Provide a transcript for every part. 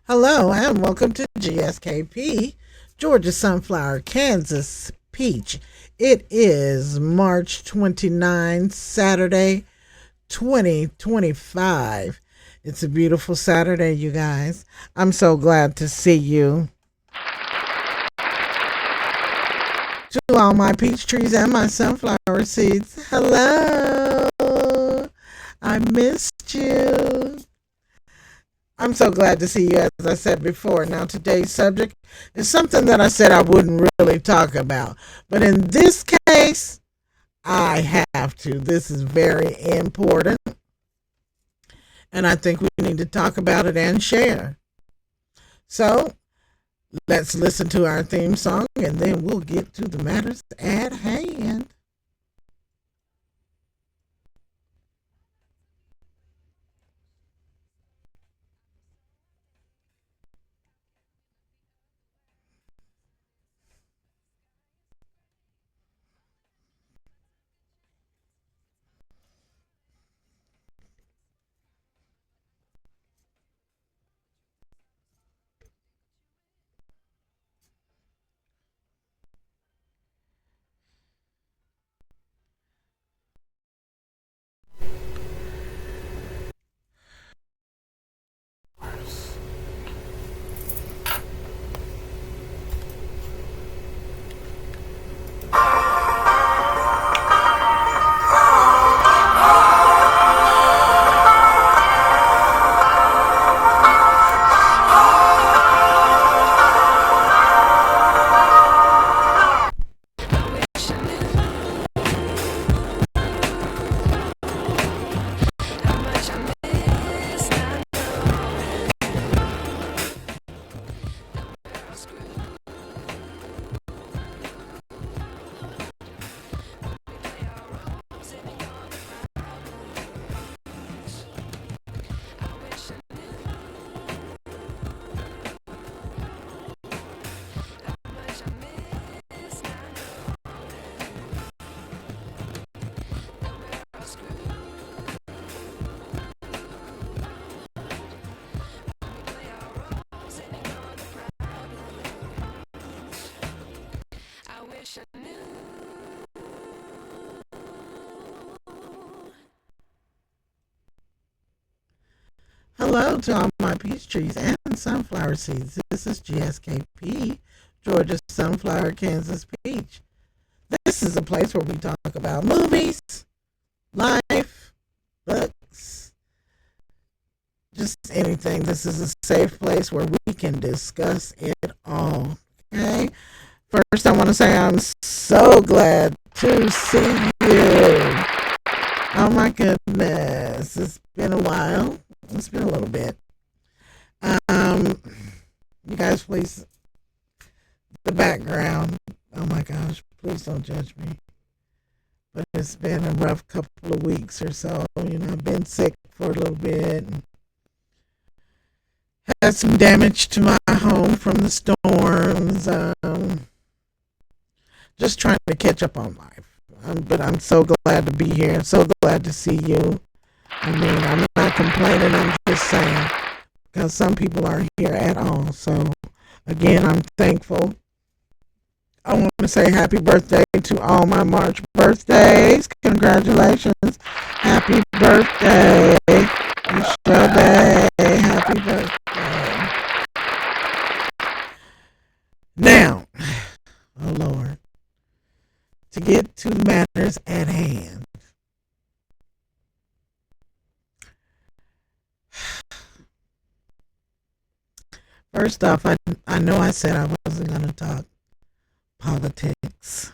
Hello and welcome to GSKP, Georgia Sunflower, Kansas Peach. It is March 29, Saturday, 2025. It's a beautiful Saturday, you guys. I'm so glad to see you. To all my peach trees and my sunflower seeds, hello. I missed you. I'm so glad to see you, as I said before. Now, today's subject is something that I said I wouldn't really talk about. But in this case, I have to. This is very important. And I think we need to talk about it and share. So, let's listen to our theme song and then we'll get to the matters at hand. Hello to all my peach trees and sunflower seeds. This is GSKP, Georgia Sunflower, Kansas Peach. This is a place where we talk about movies, life, books, just anything. This is a safe place where we can discuss it all. Okay? First, I want to say I'm so glad to see you. Oh my goodness. It's been a while. It's been a little bit. Um, you guys, please, the background. Oh my gosh, please don't judge me. But it's been a rough couple of weeks or so. I've been sick for a little bit. Had some damage to my home from the storms. Just trying to catch up on life. But I'm so glad to be here. I'm so glad to see you. I mean, I'm not complaining. I'm just saying because some people aren't here at all. So, again, I'm thankful. I want to say happy birthday to all my March birthdays. Congratulations. Happy birthday, Michelle Day. Happy birthday. Now, oh Lord, to get to matters at hand. First off, I know I said I wasn't going to talk politics.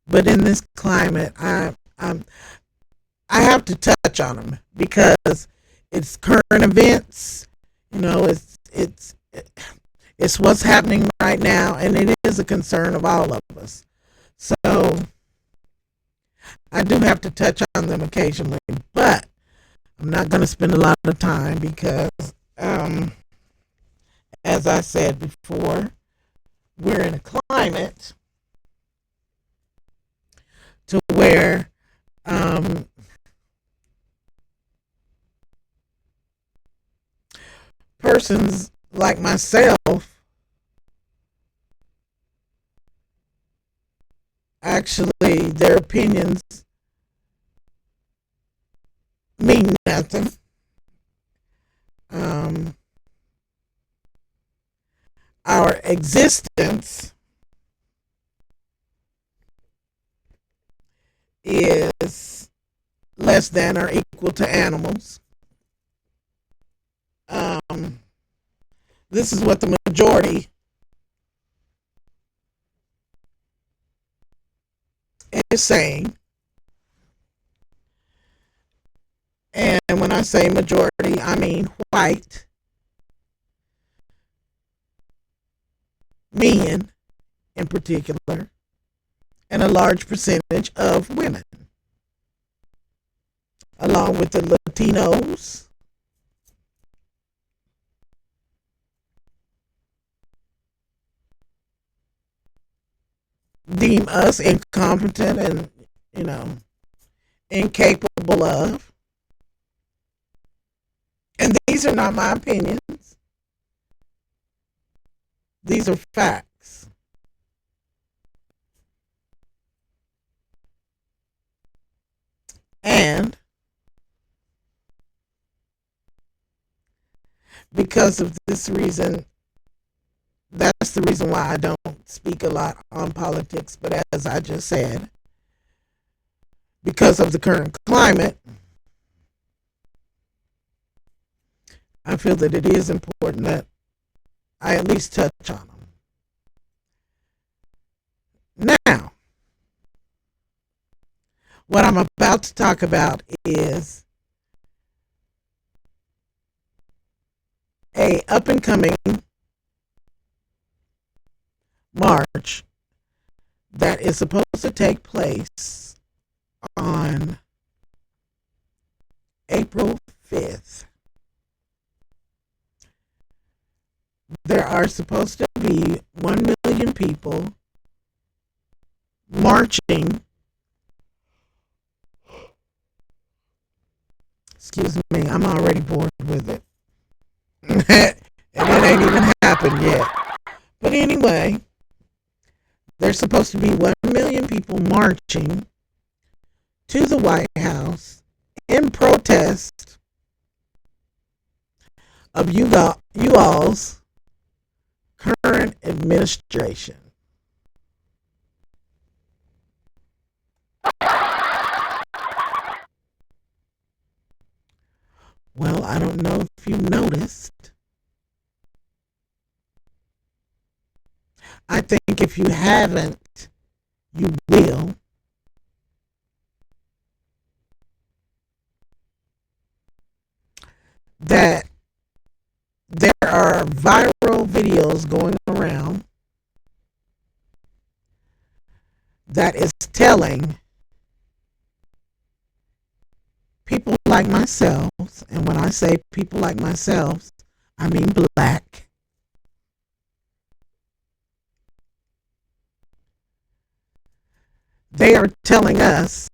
But in this climate, I have to touch on them because it's current events. It's what's happening right now, and it is a concern of all of us. So I do have to touch on them occasionally, but I'm not going to spend a lot of time because, as I said before, we're in a climate to where persons like myself actually their opinions mean nothing. Um, our existence is less than or equal to animals. Um, this is what the majority is saying. And when I say majority, I mean white men in particular, and a large percentage of women, along with the Latinos, deem us incompetent and, you know, incapable of. And these are not my opinions. These are facts. And because of this reason, that's the reason why I don't speak a lot on politics. But as I just said, because of the current climate, I feel that it is important that I at least touch on them. Now, what I'm about to talk about is a up and coming march that is supposed to take place on April 5th. There are supposed to be 1 million people marching. Excuse me, I'm already bored with it. And it ain't even happened yet. But anyway, there's supposed to be 1 million people marching to the White House in protest of you all's current administration. Well, I don't know if you noticed. I think if you haven't, you will. That there are viral videos going around that is telling people like myself, and when I say people like myself, I mean black, they are telling us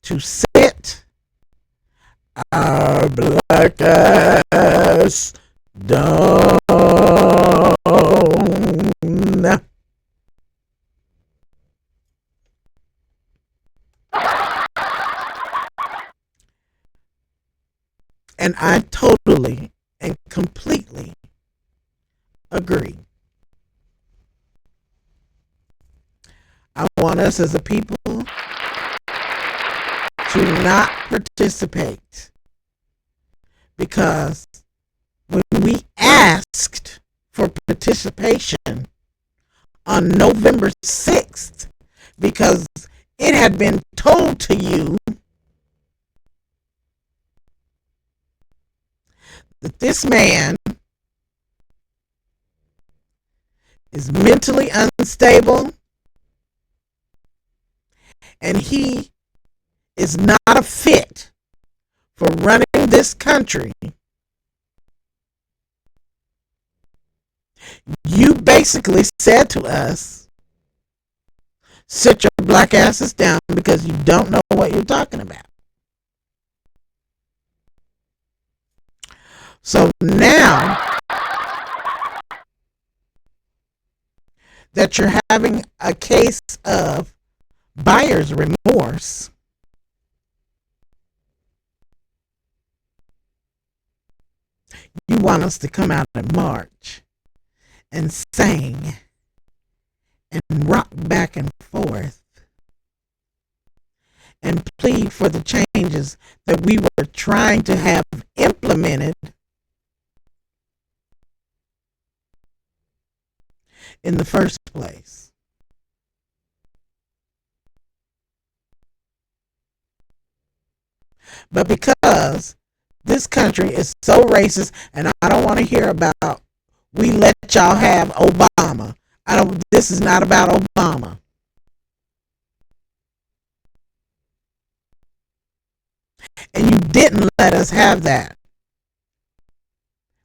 to sit our black ass down. And I totally and completely agree. I want us as a people to not participate, because when we asked for participation on November 6th, because it had been told to you that this man is mentally unstable and he is not a fit for running this country, you basically said to us, Sit your black asses down because you don't know what you're talking about. So now that you're having a case of buyer's remorse, you want us to come out and march and sing and rock back and forth and plead for the changes that we were trying to have implemented in the first place. But because this country is so racist, and I don't want to hear about we let y'all have Obama. This is not about Obama. And you didn't let us have that.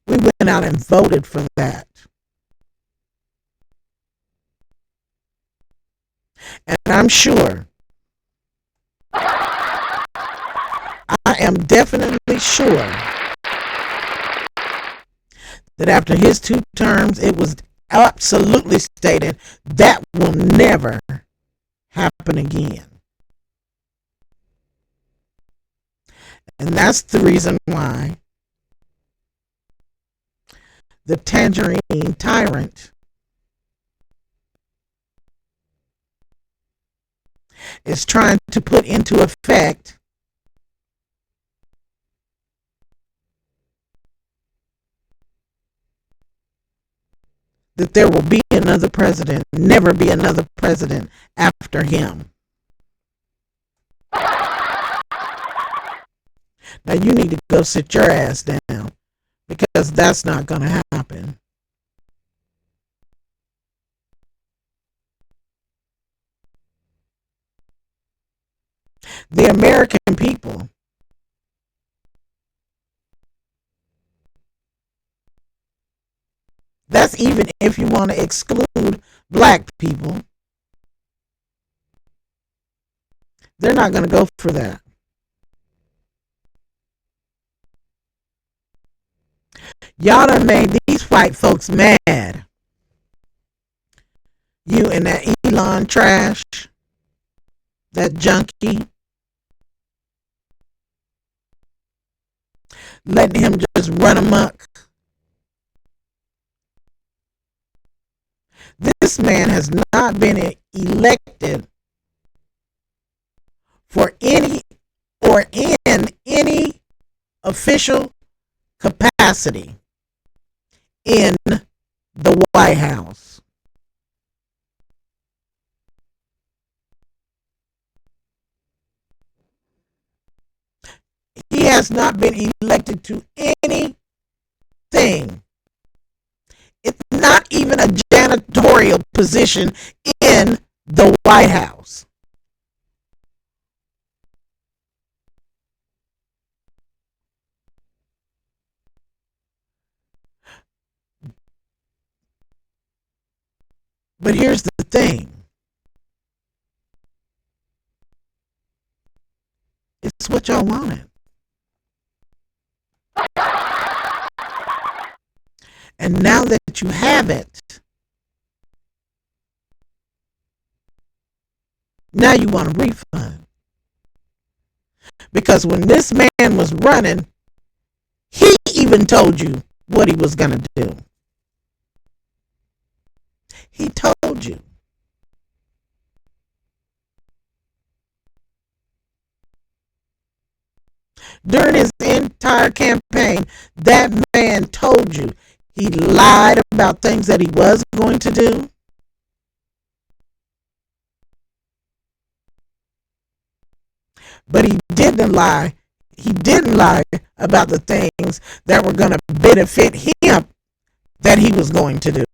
We went out and voted for that. And I'm sure, I am definitely sure that after his 2 terms, it was absolutely stated that will never happen again. And that's the reason why the tangerine tyrant is trying to put into effect that there will be another president, never be another president after him. Now you need to go sit your ass down because that's not going to happen. The American people that's even if you want to exclude black people. They're not going to go for that. Y'all done made these white folks mad. You and that Elon trash, that junkie, letting him just run amok. This man has not been elected for any or in any official capacity in the White House. He has not been elected to anything. It's not even a janitorial position in the White House. But here's the thing. It's what y'all wanted. And now that you have it, now you want a refund. Because when this man was running, he even told you what he was going to do. He told you. During his entire campaign, that man told you. He lied about things that he was going to do. But he didn't lie. He didn't lie about the things that were going to benefit him that he was going to do.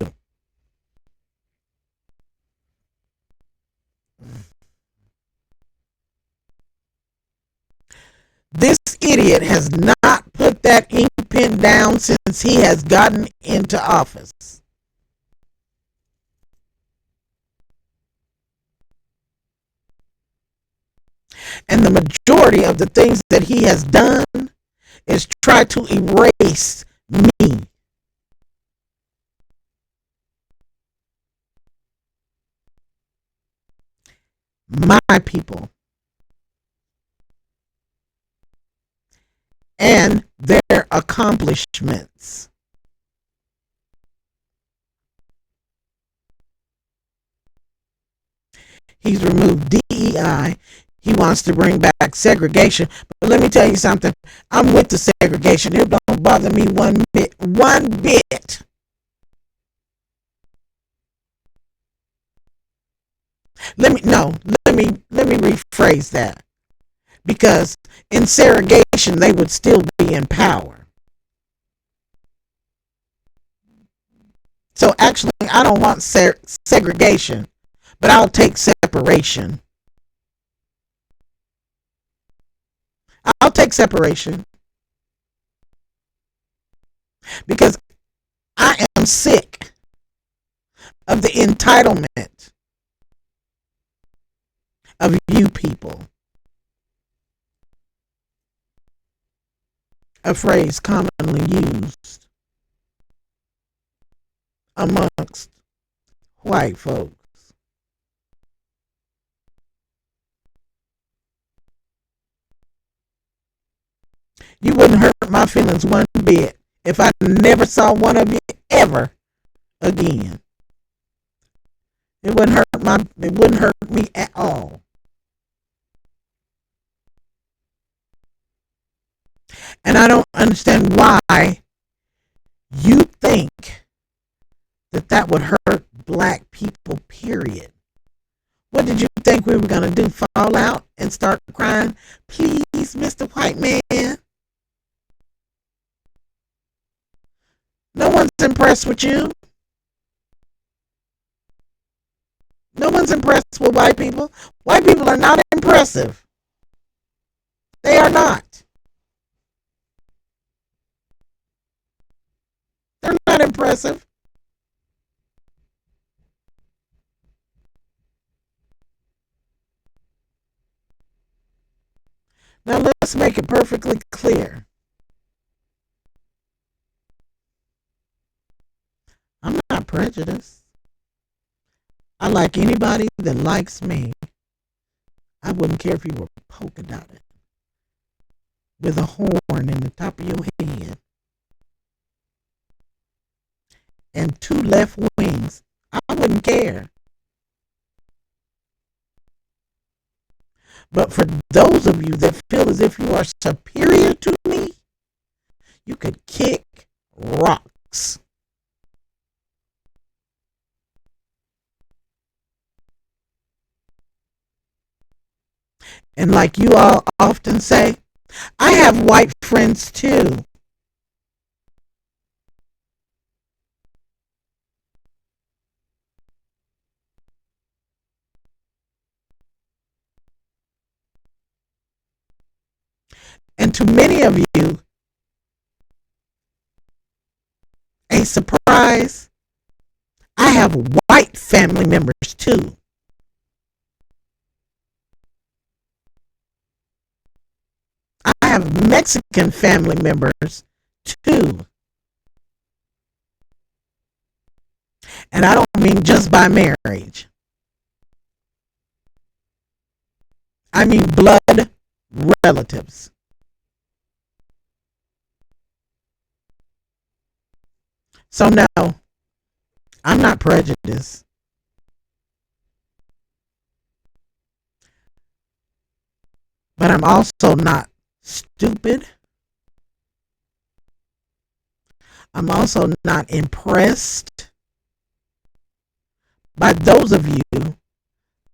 This idiot has not put that ink pen down since he has gotten into office. And the majority of the things that he has done is try to erase me, my people, and their accomplishments. He's removed DEI. He wants to bring back segregation. But let me tell you something. I'm with the segregation. It don't bother me one bit. One bit. Let me rephrase that. Because in segregation they would still be in power. So actually I don't want segregation, but I'll take separation. I'll take separation because I am sick of the entitlement of you people. A phrase commonly used amongst white folks. You wouldn't hurt my feelings one bit if I never saw one of you ever again. It wouldn't hurt me at all. And I don't understand why you think that that would hurt black people, period. What did you think we were going to do? Fall out and start crying? Please, Mr. White Man. No one's impressed with you. No one's impressed with white people. White people are not impressive. They are not. They're not impressive. Now let's make it perfectly clear. I'm not prejudiced. I like anybody that likes me. I wouldn't care if you were polka dotted with a horn in the top of your head and two left wings. I wouldn't care. But for those of you that feel as if you are superior to me, you could kick rocks. And like you all often say, I have white friends too. And to many of you, a surprise, I have white family members too. I have Mexican family members too. And I don't mean just by marriage. I mean blood relatives. So no, I'm not prejudiced. But I'm also not stupid. I'm also not impressed by those of you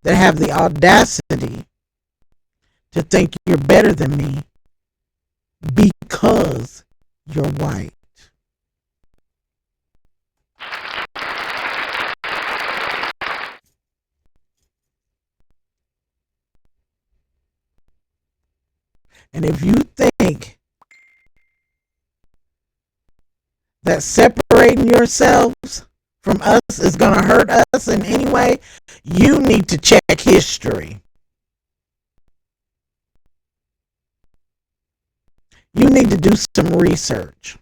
that have the audacity to think you're better than me because you're white. And if you think that separating yourselves from us is going to hurt us in any way, you need to check history. You need to do some research.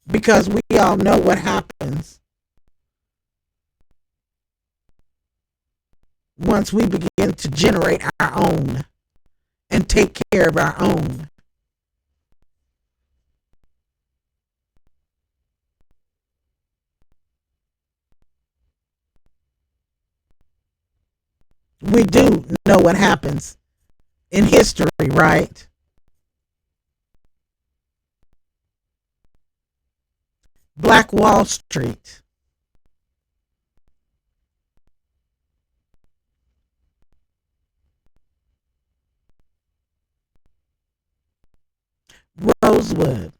Because we all know what happens once we begin to generate our own and take care of our own. We do know what happens in history, right? Black Wall Street. Rosewood.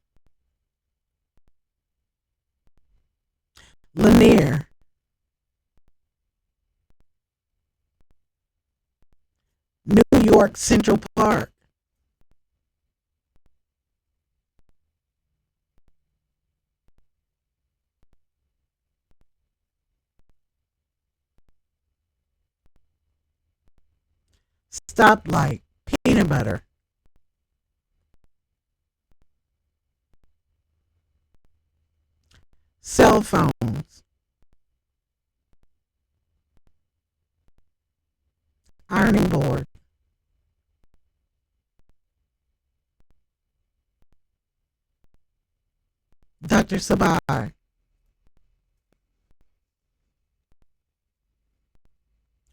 Lanier. New York Central Park. Stoplight. Peanut butter. Cell phones. Ironing board. Dr. Sabai.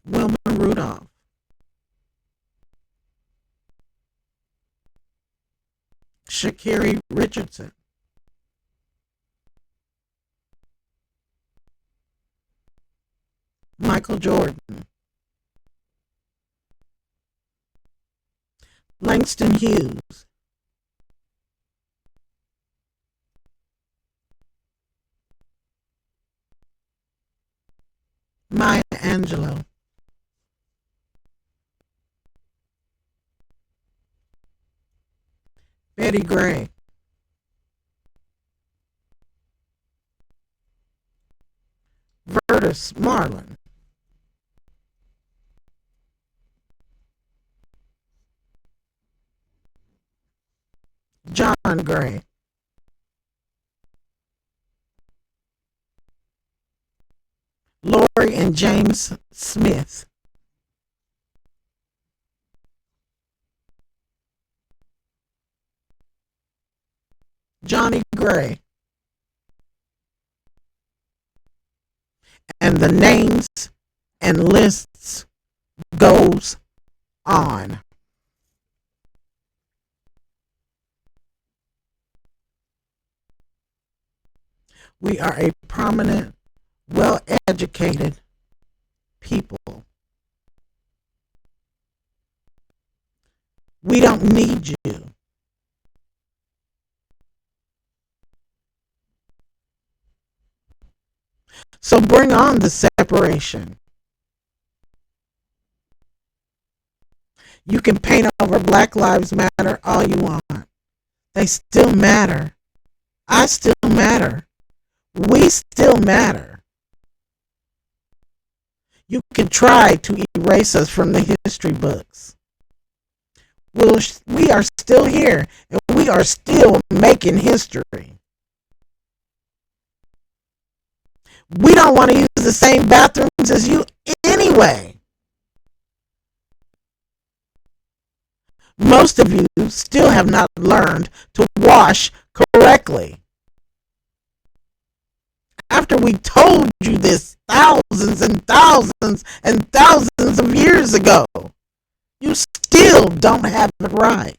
Wilma Rudolph. Sha'Carri Richardson. Michael Jordan. Langston Hughes. Maya Angelou. Betty Gray. Vertus Marlin. John Gray. Lori and James Smith. Johnny Gray. And the names and lists goes on. We are a prominent, well-educated people. We don't need you. So bring on the separation. You can paint over Black Lives Matter all you want. They still matter. I still matter. We still matter. You can try to erase us from the history books. We are still here and we are still making history. We don't want to use the same bathrooms as you anyway. Most of you still have not learned to wash correctly. After we told you this thousands and thousands and thousands of years ago, you still don't have it right.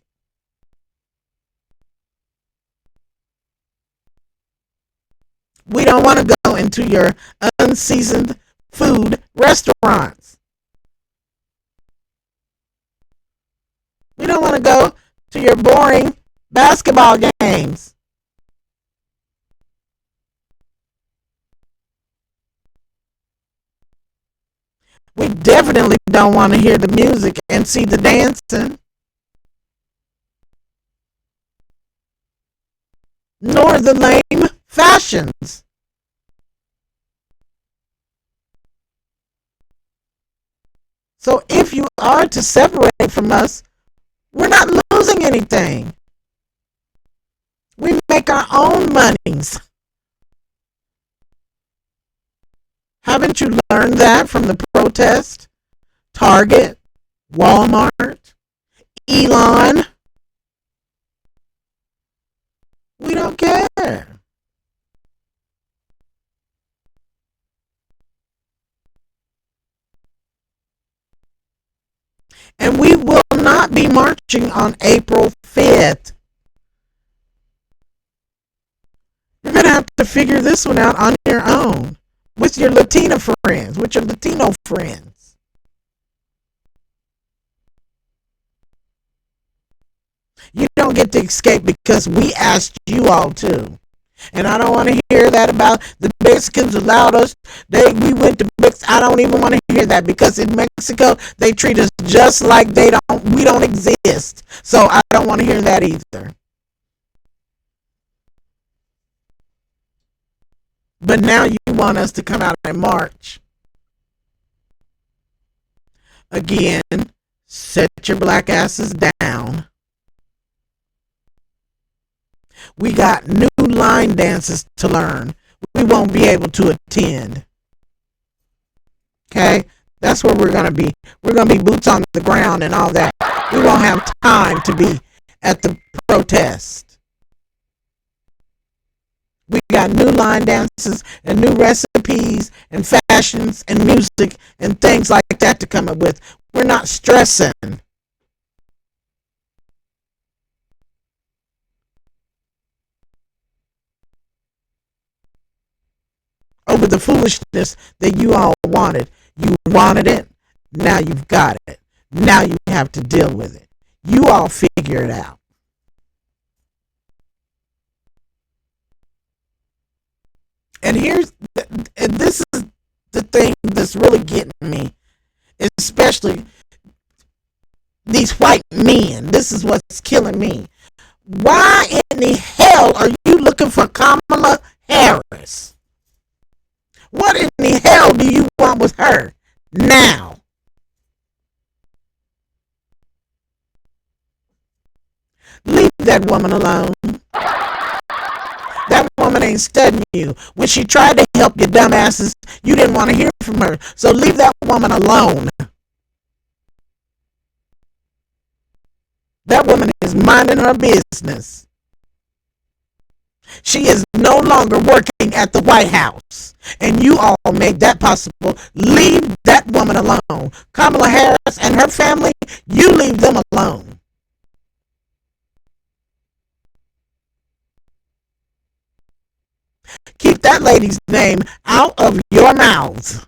We don't want to go into your unseasoned food restaurants. We don't want to go to your boring basketball games. We definitely don't want to hear the music and see the dancing. Nor the lame fashions. So if you are to separate from us, we're not losing anything. We make our own monies. Haven't you learned that from the protest? Target, Walmart, Elon. We don't care. And we will not be marching on April 5th. You're going to have to figure this one out on your own with your Latina friends, with your Latino friends. You don't get to escape because we asked you all to. And I don't want to hear that about the Mexicans allowed us. We went to Mexico. I don't even want to hear that because in Mexico they treat us just like we don't exist. So I don't want to hear that either. But now you want us to come out and march. Again, set your black asses down. We got new line dances to learn. We won't be able to attend. Okay? That's where we're going to be. We're going to be boots on the ground and all that. We won't have time to be at the protest. We got new line dances and new recipes and fashions and music and things like that to come up with. We're not stressing. Over the foolishness that you all wanted. You wanted it. Now you've got it. Now you have to deal with it. You all figure it out. And this is the thing that's really getting me, especially these white men. This is what's killing me. Why in the hell are you looking for Kamala Harris? What in the hell do you want with her now? Leave that woman alone. That woman ain't studying you. When she tried to help you dumbasses, you didn't want to hear from her. So leave that woman alone. That woman is minding her business. She is no longer working at the White House. And you all made that possible. Leave that woman alone. Kamala Harris and her family, you leave them alone. Keep that lady's name out of your mouths.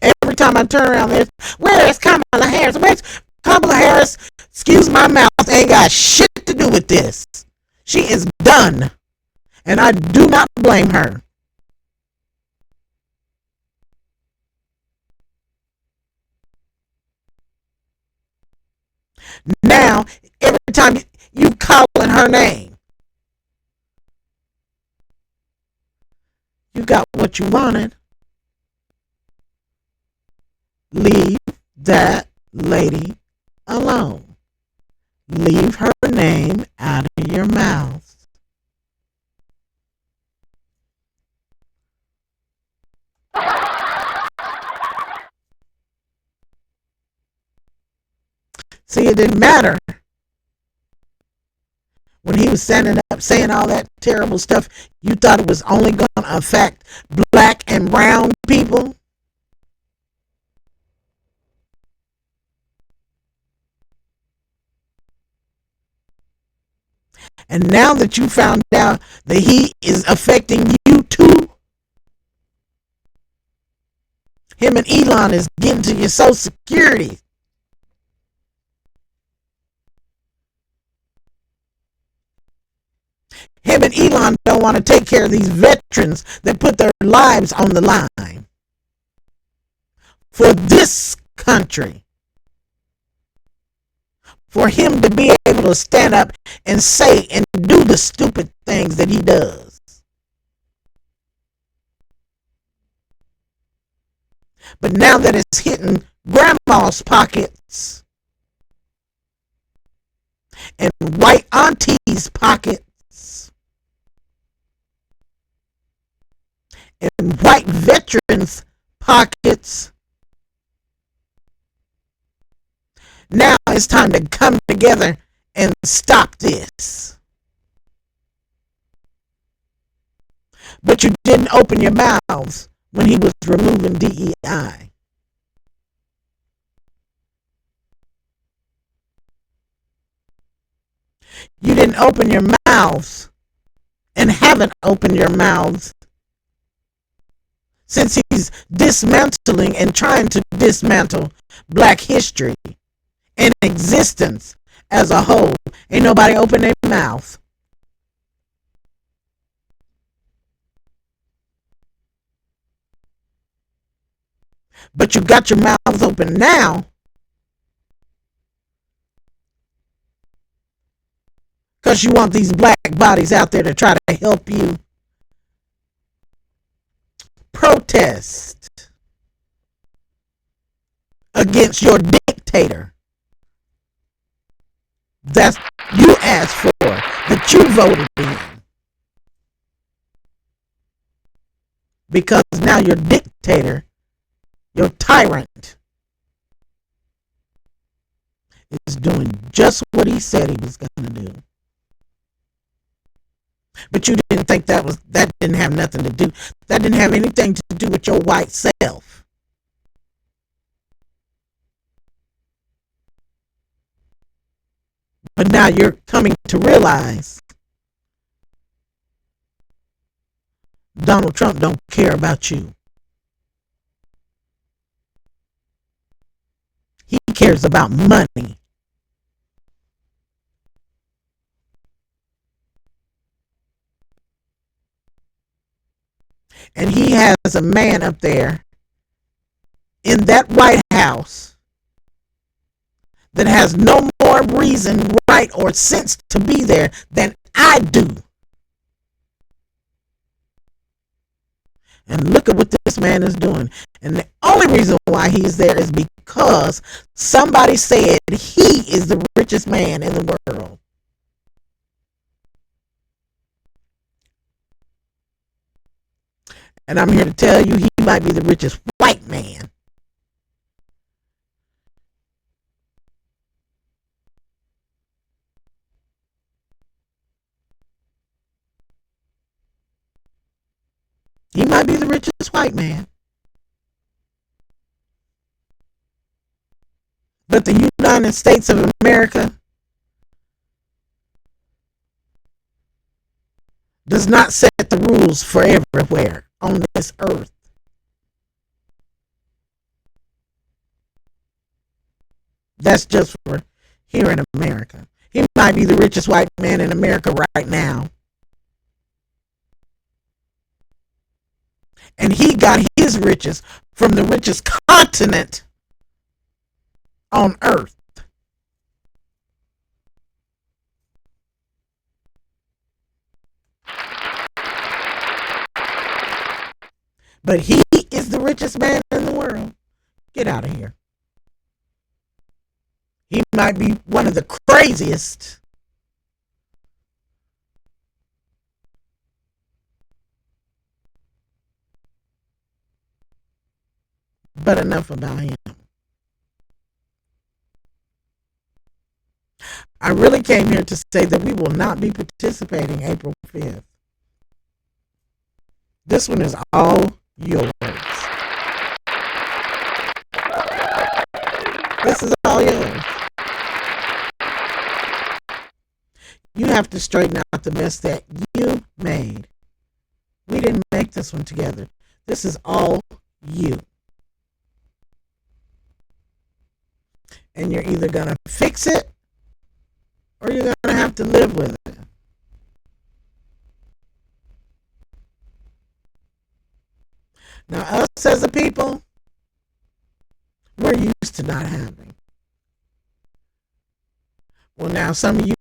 Every time I turn around, where is Kamala Harris? Where's Kamala Harris? Excuse my mouth, ain't got shit to do with this. She is done. And I do not blame her. Now, every time you calling her name, you got what you wanted. Leave that lady alone. Leave her name out of your mouth. See, it didn't matter when he was standing up saying all that terrible stuff. You thought it was only going to affect black and brown people. And now that you found out that he is affecting you too, him and Elon is getting to your Social Security. Him and Elon don't want to take care of these veterans that put their lives on the line for this country, for him to be able to stand up and say and do the stupid things that he does. But now that it's hitting grandma's pockets and white auntie's pockets and white veterans' pockets, now it's time to come together and stop this. But you didn't open your mouths when he was removing DEI. You didn't open your mouths and haven't opened your mouths since he's dismantling and trying to dismantle Black history and existence as a whole. Ain't nobody open their mouth. But you got your mouths open now because you want these black bodies out there to try to help you protest against your dictator that you asked for, that you voted in. Because now your dictator, your tyrant, is doing just what he said he was going to do. But you didn't think that didn't have nothing to do. That didn't have anything to do with your white self. But now you're coming to realize Donald Trump don't care about you. He cares about money. And he has a man up there in that White House that has no more reason, right, or sense to be there than I do. And look at what this man is doing. And the only reason why he's there is because somebody said he is the richest man in the world. And I'm here to tell you he might be the richest white man. He might be the richest white man. But the United States of America does not set the rules for everywhere on this earth. That's just for here in America. He might be the richest white man in America right now. And he got his riches from the richest continent on earth. But he is the richest man in the world. Get out of here. He might be one of the craziest. But enough about him. I really came here to say that we will not be participating April 5th. This one is all yours. This is all yours. You have to straighten out the mess that you made. We didn't make this one together. This is all you. And you're either going to fix it or you're going to have to live with it. Now, us as a people, we're used to not having. Well, now some of you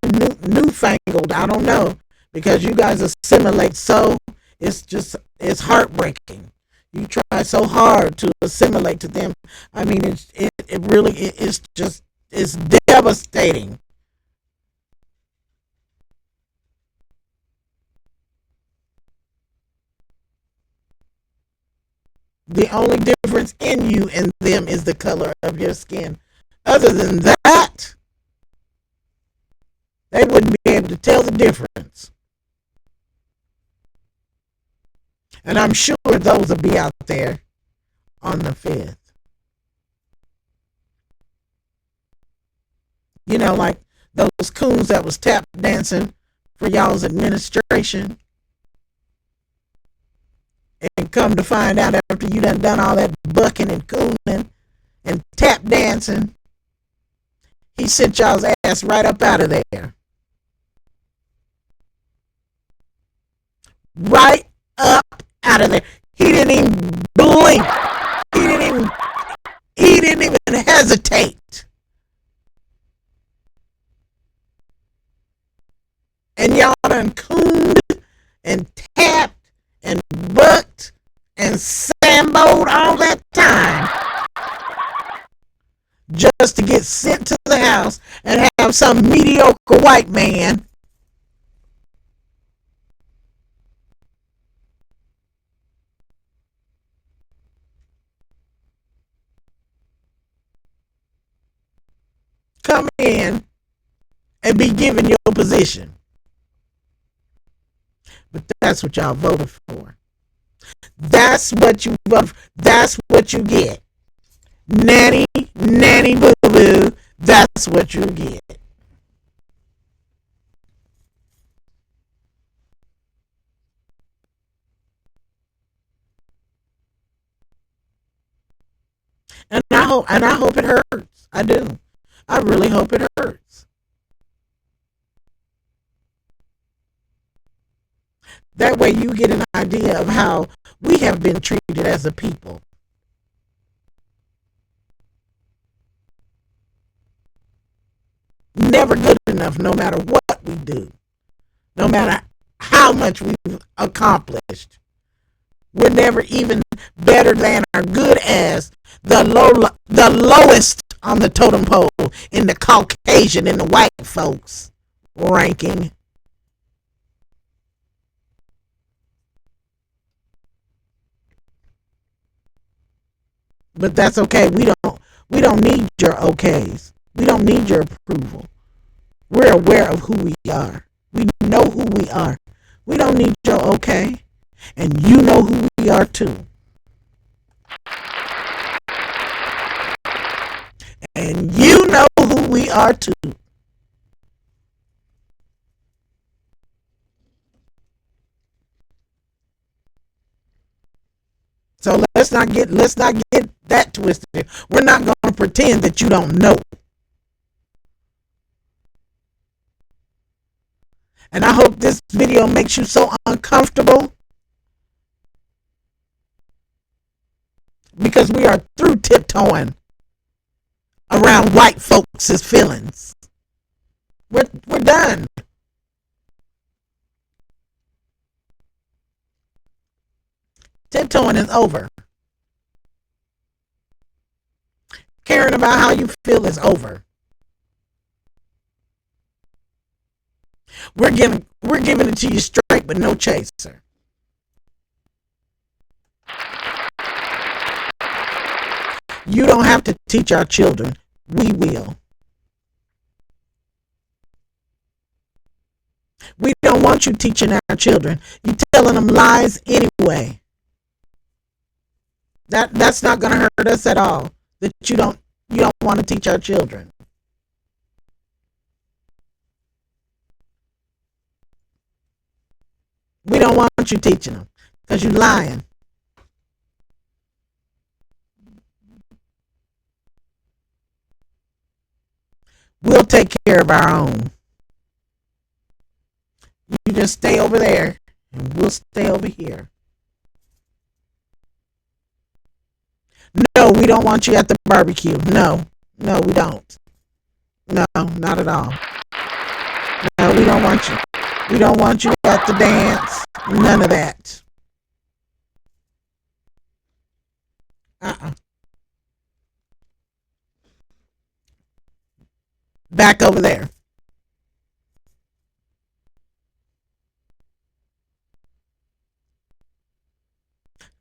newfangled, I don't know, because you guys assimilate so it's heartbreaking. You try so hard to assimilate to them. I mean, it really it's just it's devastating. The only difference in you and them is the color of your skin. Other than that, they wouldn't be able to tell the difference. And I'm sure those will be out there on the 5th. You know, like those coons that was tap dancing for y'all's administration. And come to find out after you done all that bucking and cooning and tap dancing, he sent y'all's ass right up out of there. Right up out of there. He didn't even blink. He didn't even hesitate. And y'all done cooned and tapped and bucked and samboed all that time just to get sent to the house and have some mediocre white man come in and be given your position. But that's what y'all voted for. That's what you voted for. That's what you get. Nanny, nanny, boo boo. That's what you get. And I hope it hurts. I do. I really hope it hurts. That way you get an idea of how we have been treated as a people. Never good enough no matter what we do. No matter how much we've accomplished. We're never even better than or good as the lowest on the totem pole in the Caucasian and the white folks ranking. But that's okay. We don't need your okays. We don't need your approval. We're aware of who we are. We know who we are. We don't need your okay. And you know who we are too. And you know who we are too. So let's not get that twisted. We're not going to pretend that you don't know. And I hope this video makes you so uncomfortable because we are through tiptoeing around white folks' feelings. We're done. Tiptoeing is over. Caring about how you feel is over. We're giving it to you straight, but no chaser. You don't have to teach our children. We will. We don't want you teaching our children. You're telling them lies anyway. That's not going to hurt us at all. That you don't want to teach our children. We don't want you teaching them because you're lying. We'll take care of our own. You just stay over there and we'll stay over here. No, we don't want you at the barbecue. No, we don't. No, not at all. want you. We don't want you at the dance. None of that. Back over there.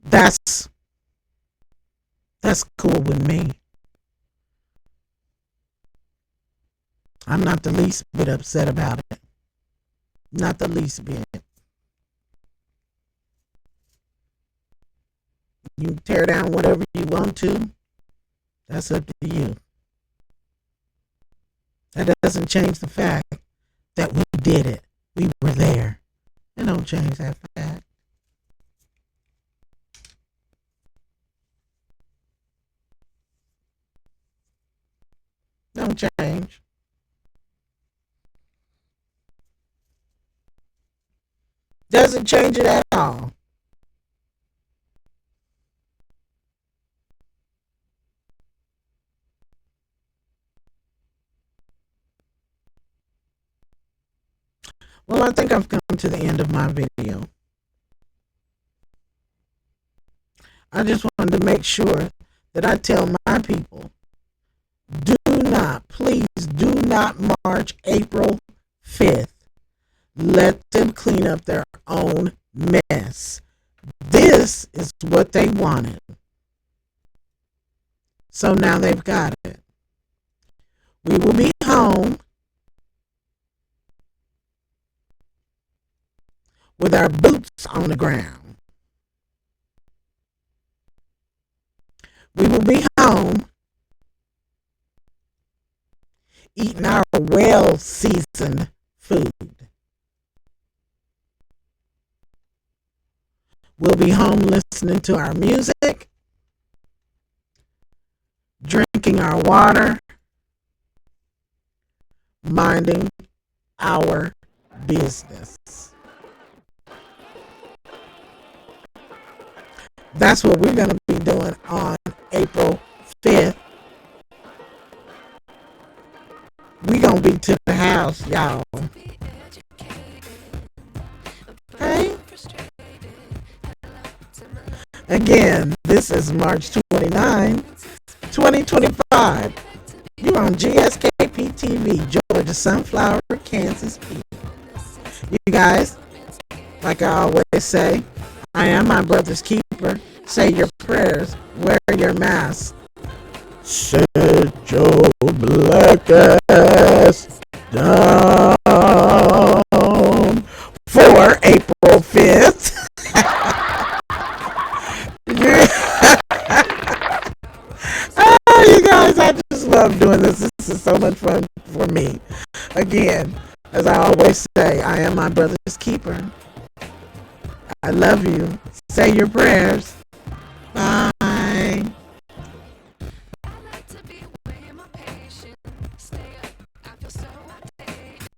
That's cool with me. I'm not the least bit upset about it. Not the least bit. You tear down whatever you want to. That's up to you. That doesn't change the fact that we did it. We were there. It don't change that fact. Don't change. Doesn't change it at all. Well, I think I've come to the end of my video. I just wanted to make sure that I tell my people, do not, please do not march April 5th. Let them clean up their own mess. This is what they wanted. So now they've got it. We will be home with our boots on the ground. We will be home eating our well-seasoned food. We'll be home listening to our music, drinking our water, minding our business. That's what we're going to be doing on April 5th. We're going to be to the house, y'all. Okay? Again, this is March 29, 2025. You're on GSKP TV, Georgia Sunflower, Kansas Peach. You guys, like I always say, I am my brother's keeper. Say your prayers. Wear your mask. Set your black ass down for April 5th. Oh, you guys, I just love doing this. This is so much fun for me. Again, as I always say, I am my brother's keeper. I love you. Say your prayers.